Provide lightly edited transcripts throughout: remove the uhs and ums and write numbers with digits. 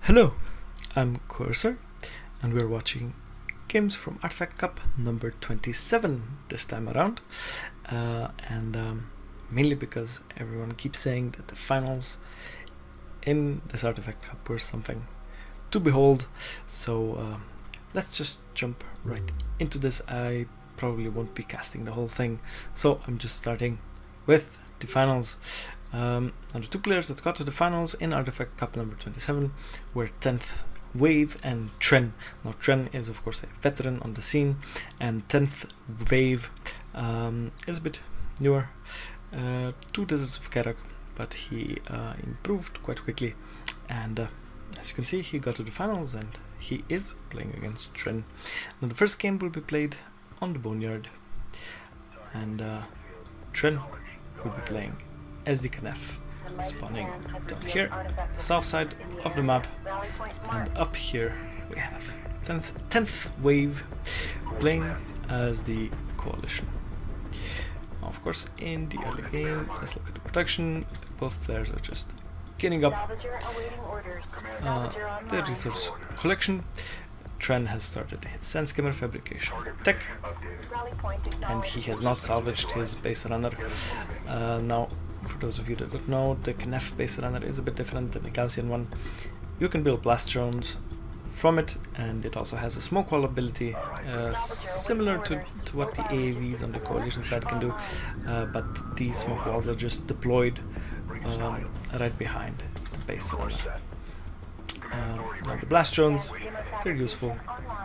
Hello, I'm Coercer, and we're watching games from ArtifactCup number 27 this time around, mainly because everyone keeps saying that the finals in this ArtifactCup were something to behold, so let's just jump right into this. I probably won't be casting the whole thing, so I'm just starting with the finals. Now the two players that got to the finals in ArtifactCup number 27 were TenthWave and Tren. Now Tren is of course a veteran on the scene, and TenthWave is a bit newer to Deserts of Kharak, but he improved quite quickly, and as you can see, he got to the finals and he is playing against Tren. Now the first game will be played on the Boneyard, and Tren will be playing as the Knef, spawning down here, the south side of the map, and up here we have 10th Wave playing as the Coalition. Now, of course, in the early game, let's look at the production. Both players are just getting up the resource collection. Tren has started his Sand Skimmer fabrication tech, and he has not salvaged his base runner. Now, for those of you that don't know, the Knef base runner is a bit different than the Gaussian one. You can build blast drones from it, and it also has a smoke wall ability, similar to what the AAVs on the Coalition side can do, but these smoke walls are just deployed right behind the base runner. Now the blast drones, they're useful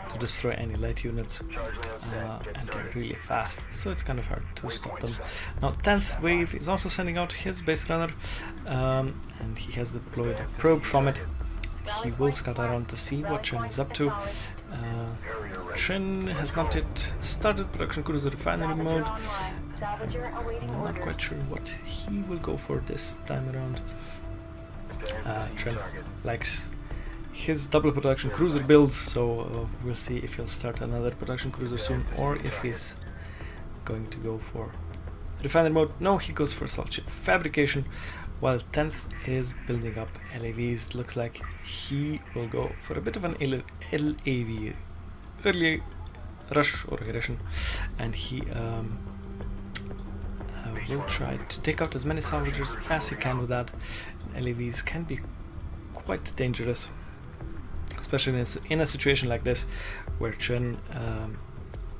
to destroy any light units, and they're really fast, so it's kind of hard to stop them. Now 10th Wave is also sending out his base runner, and he has deployed a probe from it. He will scout around to see what Tren is up to. Tren has not yet started production cruiser refinery mode. I'm not quite sure what he will go for this time around. Tren likes his double production cruiser builds, so we'll see if he'll start another production cruiser soon, or if he's going to go for refinery mode. No, he goes for assault ship fabrication, while 10th is building up LAVs. Looks like he will go for a bit of an LAV, early rush or aggression, and he will try to take out as many salvagers as he can with that. LAVs can be quite dangerous, especially in a situation like this where Tren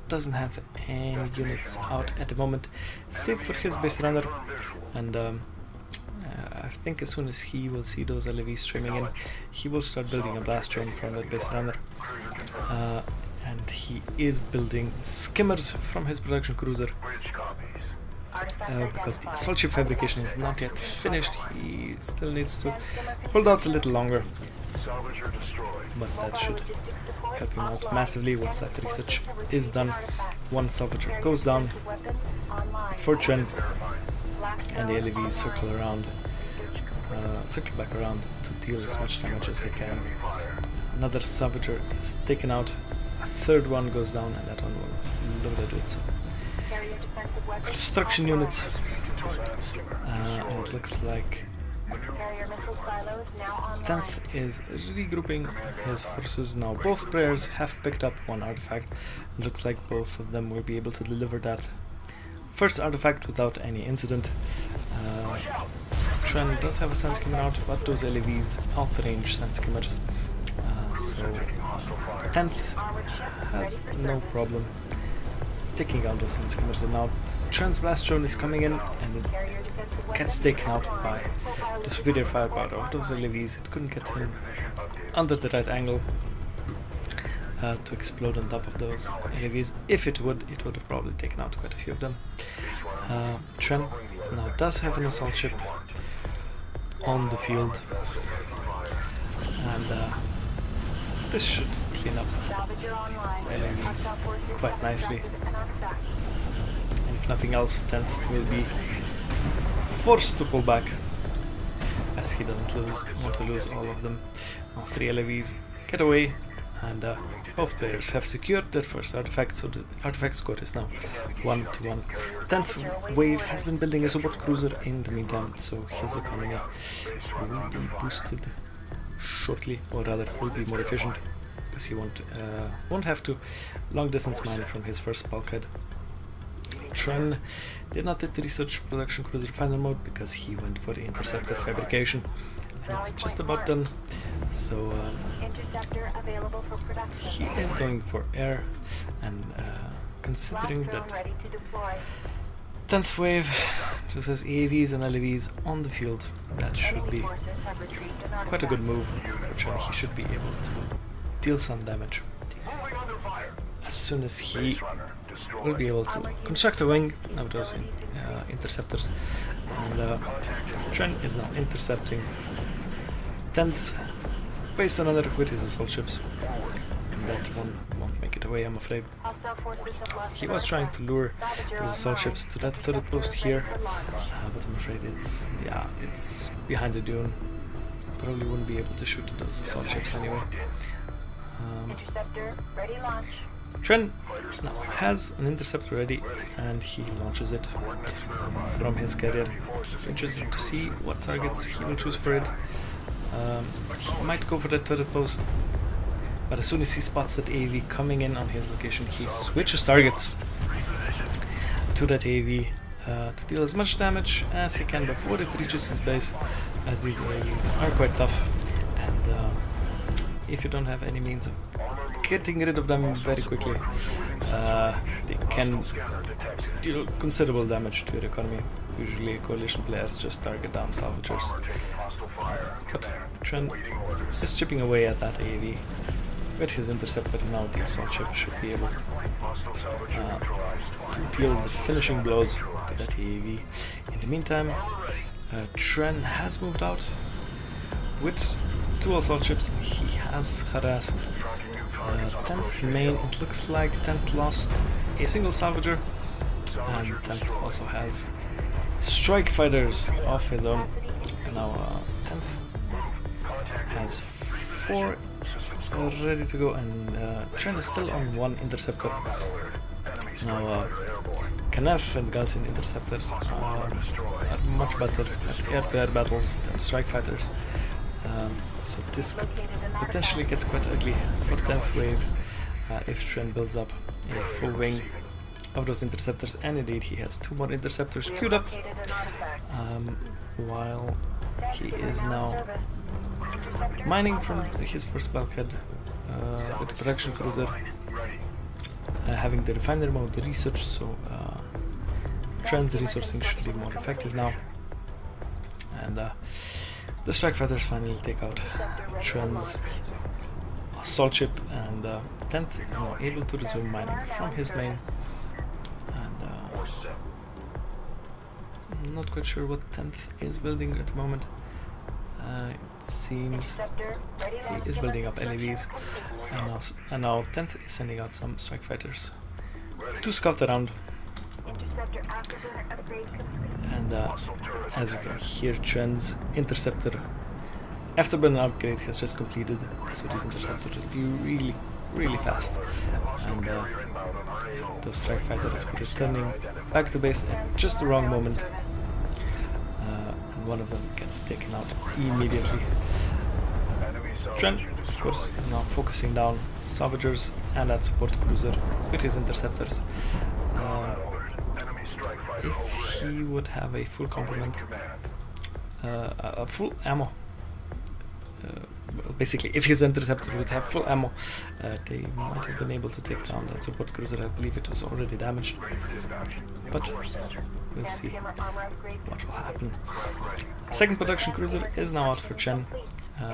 doesn't have any units out at the moment, save for his base runner, and I think as soon as he will see those LAVs streaming in, he will start building a blast drone from that base runner, and he is building skimmers from his production cruiser. Because the assault ship fabrication is not yet finished, he still needs to hold out a little longer, but that should help him out massively once that research is done. One salvager goes down for Tren, and the LAVs circle back around to deal as much damage as they can. Another salvager is taken out, a third one goes down, and that one was loaded with some construction units, and it looks like 10th is regrouping his forces. Now both players have picked up one artifact. It looks like both of them will be able to deliver that first artifact without any incident. Tren does have a Sand Skimmer out, but those LAVs out-range Sand Skimmers, so 10th has no problem taking out those Sand Skimmers, and now Tren's blast drone is coming in, and it gets taken out by the superior firepower of those LAVs. It couldn't get him under the right angle to explode on top of those LAVs. If it would have probably taken out quite a few of them. Tren now does have an assault ship on the field, and this should clean up his LAVs quite nicely. And if nothing else, 10th will be forced to pull back, as he doesn't want to lose all of them. Now 3 LAVs get away, and both players have secured their first artifact, so the artifact score is now 1-1. 10th Wave has been building a support cruiser in the meantime, so his economy will be boosted shortly, or rather will be more efficient, because he won't have to long distance mine from his first bulkhead. Tren did not hit the research production cruiser final mode because he went for the interceptor fabrication, and it's just about done. So he is going for air, and considering that TenthWave just has AAVs and LAVs on the field, that should be quite a good move for Tren. He should be able to deal some damage as soon as he will be able to construct a wing of those interceptors, and Tren is now intercepting 10th based on another with his assault ships, and that one won't make it away, I'm afraid. He was trying to lure his assault ships to that turret post here, but I'm afraid it's behind the dune. Probably wouldn't be able to shoot those assault ships anyway. Tren now has an interceptor ready, and he launches it from his carrier. Interesting to see what targets he will choose for it. He might go for that turret post, but as soon as he spots that AAV coming in on his location, he switches targets to that AAV to deal as much damage as he can before it reaches his base, as these AAVs are quite tough, and if you don't have any means of getting rid of them very quickly, they can deal considerable damage to your economy. Usually coalition players just target down salvagers, but Tren is chipping away at that AAV with his interceptor. Now the assault ship should be able to deal the finishing blows to that AAV. In the meantime, Tren has moved out with 2 assault ships. He has harassed 10th main. It looks like 10th lost a single salvager, and 10th also has strike fighters of his own. And now 10th has 4 ready to go, and Tren is still on 1 interceptor. Now Kharak and Gaussian interceptors are much better at air-to-air battles than strike fighters, so this could potentially get quite ugly for 10th wave if Tren builds up a full wing of those interceptors, and indeed he has 2 more interceptors queued up, while he is now mining from his first bulkhead with the production cruiser having the refinery mode research, so Tren's resourcing should be more effective now, and the strike fighters finally take out Tren's assault ship, and 10th is now able to resume mining from his main, and I'm not quite sure what 10th is building at the moment. It seems he is building up LAVs, and now 10th is sending out some strike fighters to scout around, and as you can hear, Tren's interceptor afterburner upgrade has just completed, so these interceptors will be really fast, and those strike fighters were returning back to base at just the wrong moment, and one of them gets taken out immediately. Tren, of course, is now focusing down salvagers and that support cruiser with his interceptors. If he would have a full complement, a full ammo, well, basically if his interceptor would have full ammo, they might have been able to take down that support cruiser. I believe it was already damaged, but we'll see what will happen. Second production cruiser is now out for Tren.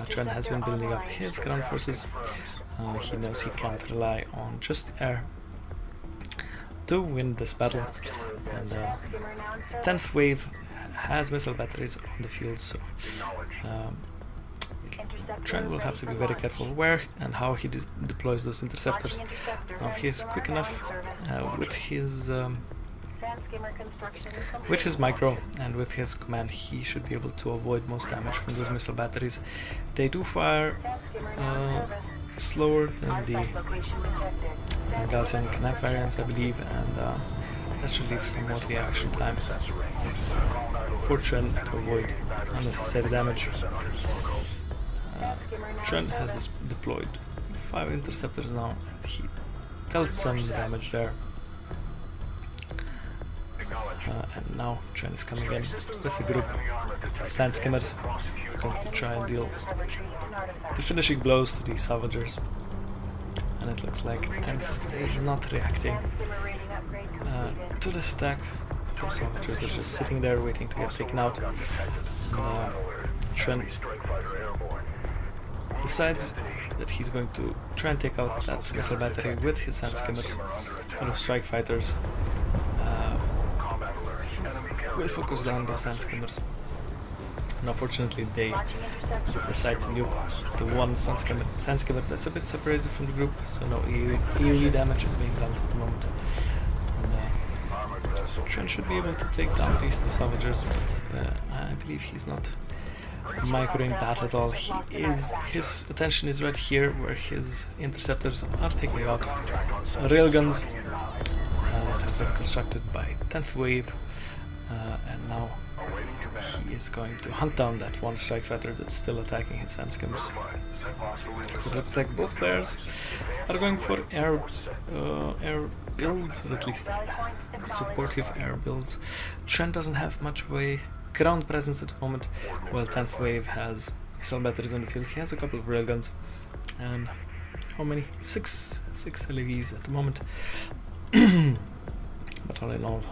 Tren has been building up his ground forces. He knows he can't rely on just air to win this battle, and 10th wave has missile batteries on the field, so Tren will have to be very careful where and how he deploys those interceptors. Now, if he is quick enough with his micro and with his command, he should be able to avoid most damage from those missile batteries. They do fire slower than the Gaussian and Kharak variants, I believe, and that should leave some more reaction time for Tren to avoid unnecessary damage. Tren has deployed 5 interceptors now, and he dealt some damage there. And now Tren is coming in with the group of sand skimmers. He's going to try and deal the finishing blows to these salvagers. And it looks like 10th is not reacting to this attack. Those salvagers are just sitting there waiting to get taken out. And Tren decides that he's going to try and take out that missile battery with his sand skimmers. Other strike fighters will focus down those sand skimmers. And unfortunately they decide to nuke the one sand skimmer that's a bit separated from the group, so no AoE damage is being dealt at the moment. And Tren should be able to take down these 2 salvagers, but I believe he's not microing that at all. His attention is right here, where his interceptors are taking out railguns that have been constructed by TenthWave, and now he is going to hunt down that one strike fighter that's still attacking his sand skimmers. So it looks like both pairs are going for air builds, or at least supportive air builds. Tren doesn't have much of a ground presence at the moment, while 10th Wave has missile batteries on the field. He has a couple of railguns, and how many? Six LAVs at the moment. But all in all,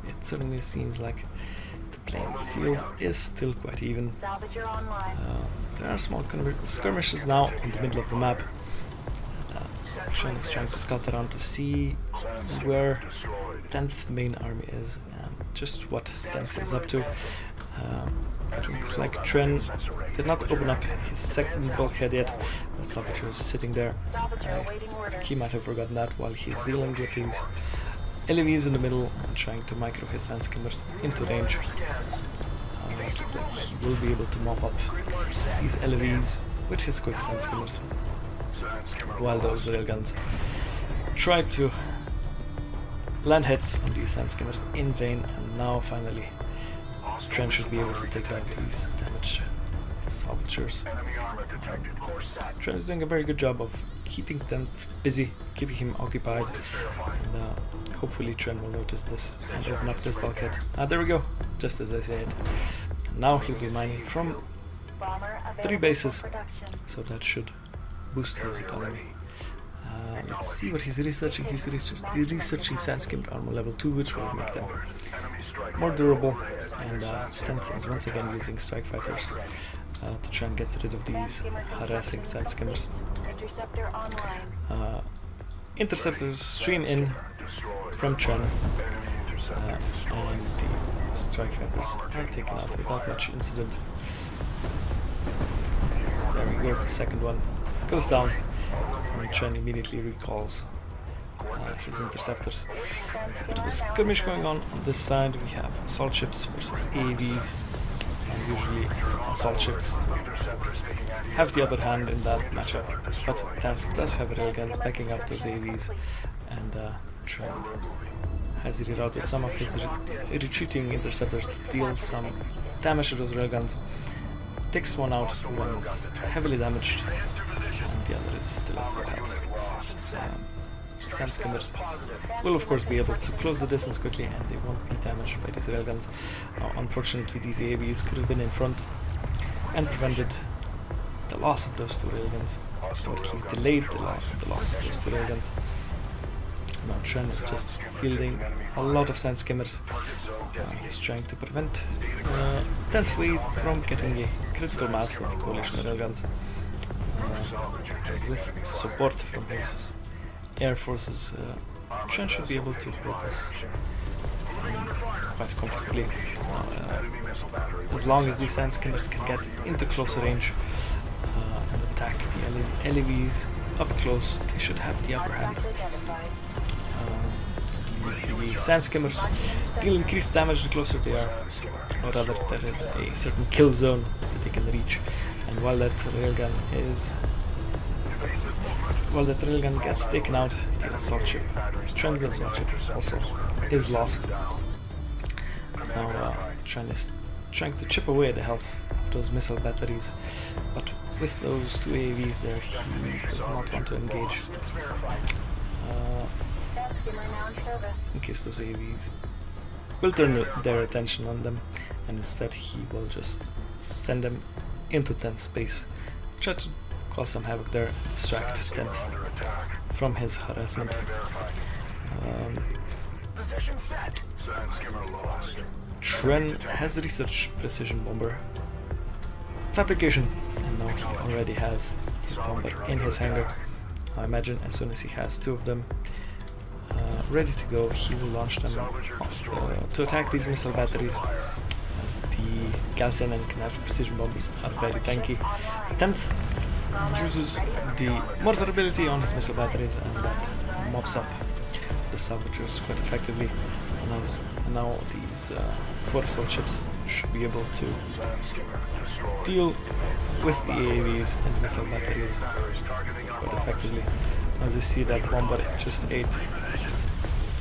it certainly seems like the playing field is still quite even. There are small skirmishes now in the middle of the map. Tren is trying to scout around to see where 10th main army is and just what 10th is up to. It looks like Tren did not open up his second bulkhead yet. That salvager is sitting there. He might have forgotten that while he's dealing with these LAVs in the middle and trying to micro his sand skimmers into range. It looks like he will be able to mop up these LAVs with his quick sand skimmers, while those railguns try to land hits on these sand skimmers in vain. And now finally Tren should be able to take down these damaged salvagers. Tren is doing a very good job of keeping 10th busy, keeping him occupied, and hopefully Tren will notice this and open up this bulkhead. There we go, just as I said. Now he'll be mining from 3 bases, so that should boost his economy. Let's see what he's researching. He's researching sand skimmer armor level 2, which will make them more durable. And 10th is once again using strike fighters to try and get rid of these harassing sand skimmers. Interceptors stream in from Tren, and the strike fighters are taken out without much incident. There we go, the second one goes down, and Tren immediately recalls his interceptors. There's a bit of a skirmish going on this side. We have assault ships versus AAVs, and usually assault ships have the upper hand in that matchup, but 10th does have railguns backing up those AAVs, and Tren has rerouted some of his retreating interceptors to deal some damage to those railguns. Takes one out, one is heavily damaged, and the other is still at full health. Sand skimmers will of course be able to close the distance quickly, and they won't be damaged by these railguns. Unfortunately, these AAVs could have been in front and prevented the loss of those 2 railguns, or at least delayed the loss of those 2 railguns. Now Tren is just fielding a lot of sand skimmers. He's trying to prevent 10th Wave from getting a critical mass of coalition railguns, and with support from his air forces, Tren should be able to hold this quite comfortably. As long as these sand skimmers can get into close range and attack the LAVs up close, they should have the upper hand. The sand skimmers deal increased damage the closer they are, or rather there is a certain kill zone that they can reach, and while that railgun gets taken out, the assault ship, Tren's assault ship, also is lost. Now Tren is trying to chip away at the health of those missile batteries, but with those two AAVs there, he does not want to engage. In case those AAVs will turn their attention on them, and instead he will just send them into 10th space, try to cause some havoc there, distract 10th from his harassment. Tren has researched precision bomber fabrication, and now he already has a bomber in his hangar. I imagine as soon as he has two of them ready to go, he will launch them to attack these missile batteries, as the Galcian and Knav precision bombers are very tanky. 10th uses the mortar ability on his missile batteries, and that mops up the salvagers quite effectively. And now these 4 assault ships should be able to deal with the AAVs and missile batteries quite effectively. As you see, that bomber just ate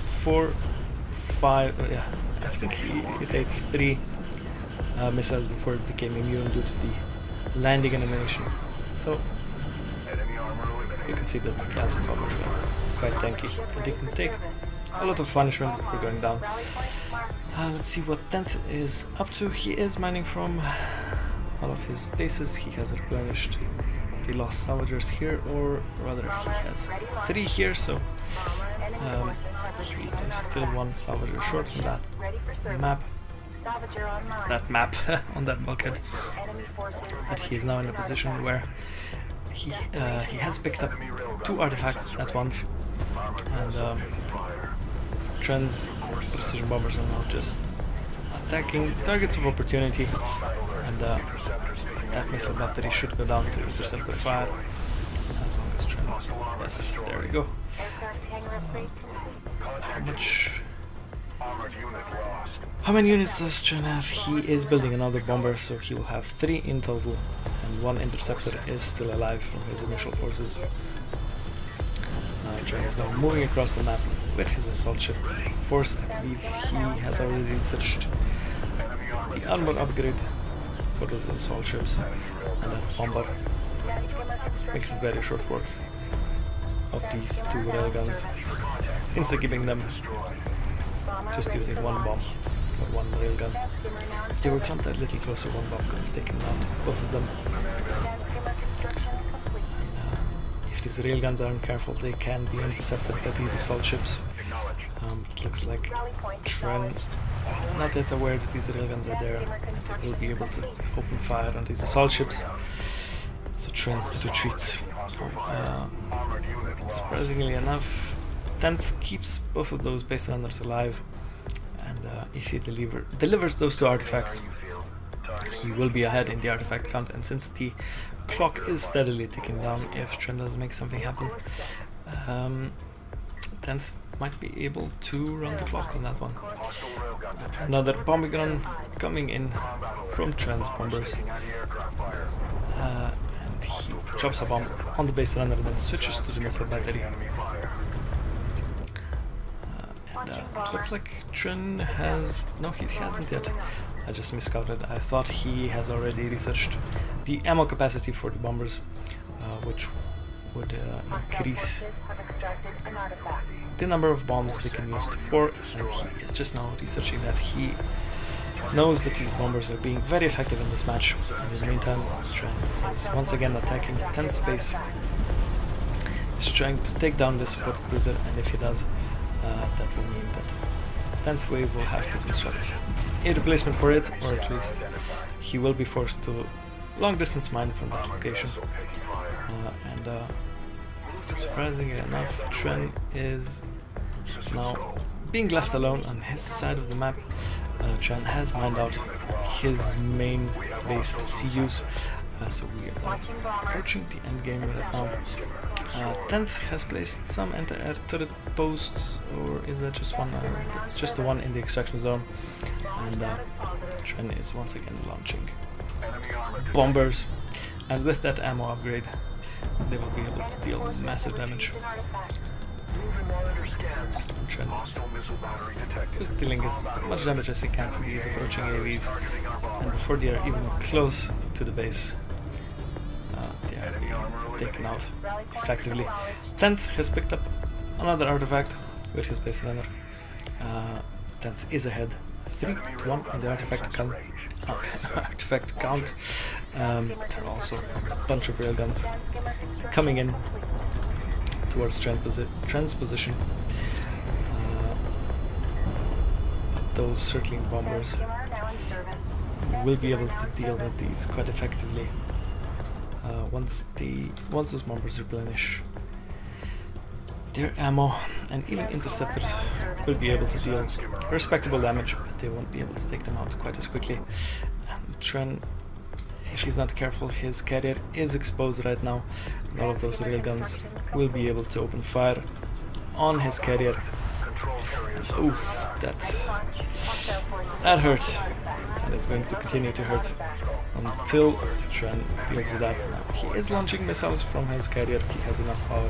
4, 5, yeah, I think it ate 3 missiles before it became immune due to the landing animation. So you can see that the Galcian bombers are quite tanky, and they can take a lot of punishment before going down. Let's see what 10th is up to. He is mining from all of his bases. He has replenished the lost salvagers here, or rather he has 3 here, so he is still 1 salvager short on that map. On that bulkhead. But he is now in a position where he has picked up 2 artifacts at once, and Tren's precision bombers are now just attacking targets of opportunity, and that missile battery should go down to intercept the fire as long as Tren. Yes, there we go. How many units does Tren have? He is building another bomber, so he will have 3 in total, and 1 interceptor is still alive from his initial forces. Tren is now moving across the map with his assault ship force. I believe he has already researched the armor upgrade for those assault ships, and that bomber makes very short work of these 2 railguns, insta-keeping them, just using 1 bomb for 1 railgun. If they were clumped a little closer, 1 bomb could have taken out both of them. And if these railguns aren't careful, they can be intercepted by these assault ships. It looks like Tren is not yet aware that these railguns are there, and they will be able to open fire on these assault ships. So Tren retreats. Surprisingly enough, 10th keeps both of those base landers alive, and if he delivers those 2 artifacts, he will be ahead in the artifact count. And since the clock is steadily ticking down, if Tren does make something happen, 10th might be able to run the clock on that one. Another bombing run coming in from Tren's bombers, and he drops a bomb on the base runner and then switches to the missile battery. It looks like Tren has... no, he hasn't yet. I just miscounted. I thought he has already researched the ammo capacity for the bombers, which would increase the number of bombs they can use to 4, and he is just now researching that. He knows that these bombers are being very effective in this match, and in the meantime Tren is once again attacking 10th space. He's trying to take down this support cruiser, and if he does, that will mean that TenthWave will have to construct a replacement for it, or at least he will be forced to long distance mine from that location. Surprisingly enough, Tren is now being left alone on his side of the map. Tren has mined out his main base CUs, so we are approaching the end game right now. 10th has placed some anti-air turret posts, or is that just one? That's just the one in the extraction zone, and Tren is once again launching bombers, and with that ammo upgrade they will be able to deal massive damage. And Tren is just dealing as much damage as he can to these approaching AVs, and before they are even close to the base, be taken out effectively. 10th has picked up another artifact with his base runner. 10th is ahead 3-1 in the artifact count. Artifact count. There are also a bunch of railguns coming in towards Tren's position. But those circling bombers will be able to deal with these quite effectively once those bombers replenish their ammo, and even interceptors will be able to deal respectable damage, but they won't be able to take them out quite as quickly. Tren, if he's not careful, his carrier is exposed right now, and all of those railguns will be able to open fire on his carrier. And oof, that hurt, and it's going to continue to hurt until Tren deals with that. Now, he is launching missiles from his carrier. He has enough power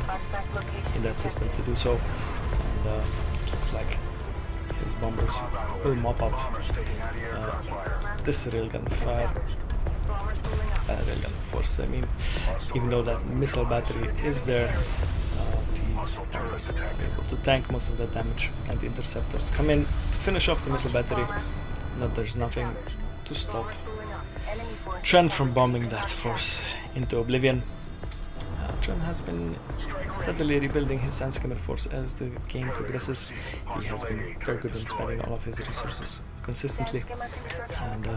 in that system to do so, and it looks like his bombers will mop up this railgun force. I mean, even though that missile battery is there, these bombers are able to tank most of that damage, and the interceptors come in to finish off the missile battery. But there's nothing to stop Tren from bombing that force into oblivion. Tren has been steadily rebuilding his sand skimmer force as the game progresses. He has been very good in spending all of his resources consistently, and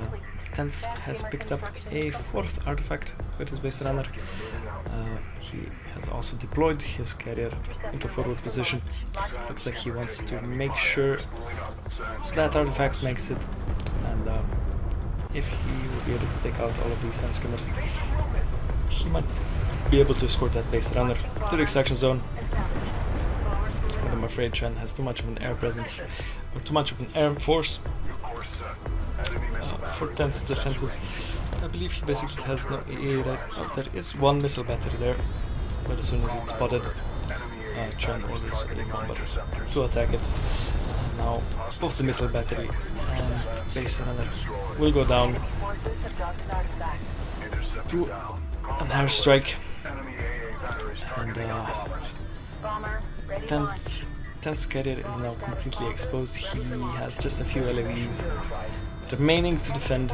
10th has picked up a 4th artifact with his base runner. He has also deployed his carrier into forward position. Looks like he wants to make sure that artifact makes it, and if he will be able to take out all of these sand skimmers, he might be able to escort that base runner to the extraction zone. But I'm afraid Tren has too much of an air presence, or too much of an air force for 10th's defenses. I believe he basically has no AA right now. There is one missile battery there, but as soon as it's spotted, Tren orders a bomber to attack it. And now both the missile battery and base runner will go down to an airstrike, and 10th's carrier is now completely exposed. He has just a few LAVs remaining to defend,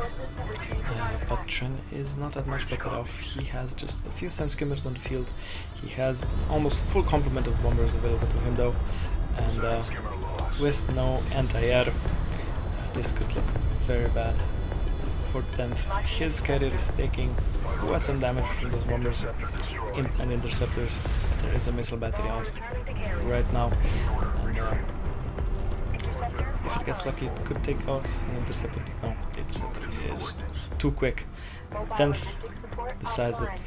but Tren is not that much better off. He has just a few sand skimmers on the field. He has almost full complement of bombers available to him though, and with no anti-air, this could look very bad for 10th. His carrier is taking quite some damage from those bombers and interceptors, but there is a missile battery out right now, and if it gets lucky it could take out an interceptor, but no, the interceptor is too quick. 10th decides that,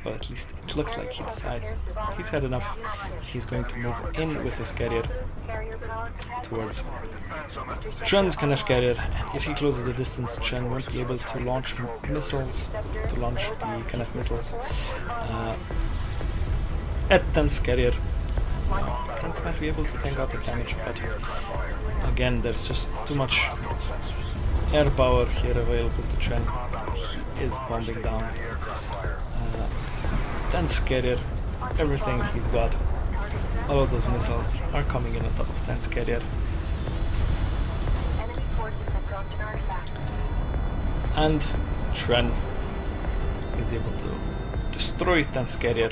well, at least it looks like he decides he's had enough. He's going to move in with his carrier towards Tren's Knife carrier, and if he closes the distance, Tren won't be able to launch missiles, to launch the Knife missiles at 10th's carrier. 10th might be able to tank out the damage, but again, there's just too much air power here available to Tren. He is bombing down 10th's carrier, everything he's got. All of those missiles are coming in on top of 10th's carrier. And Tren is able to destroy 10th's carrier.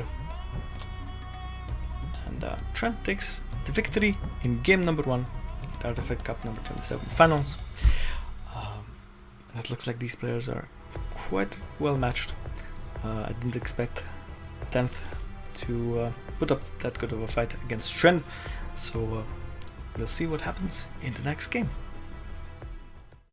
And Tren takes the victory in game number 1 at Artifact Cup number 27 finals. And it looks like these players are quite well matched. I didn't expect 10th to put up that good of a fight against Tren, so we'll see what happens in the next game.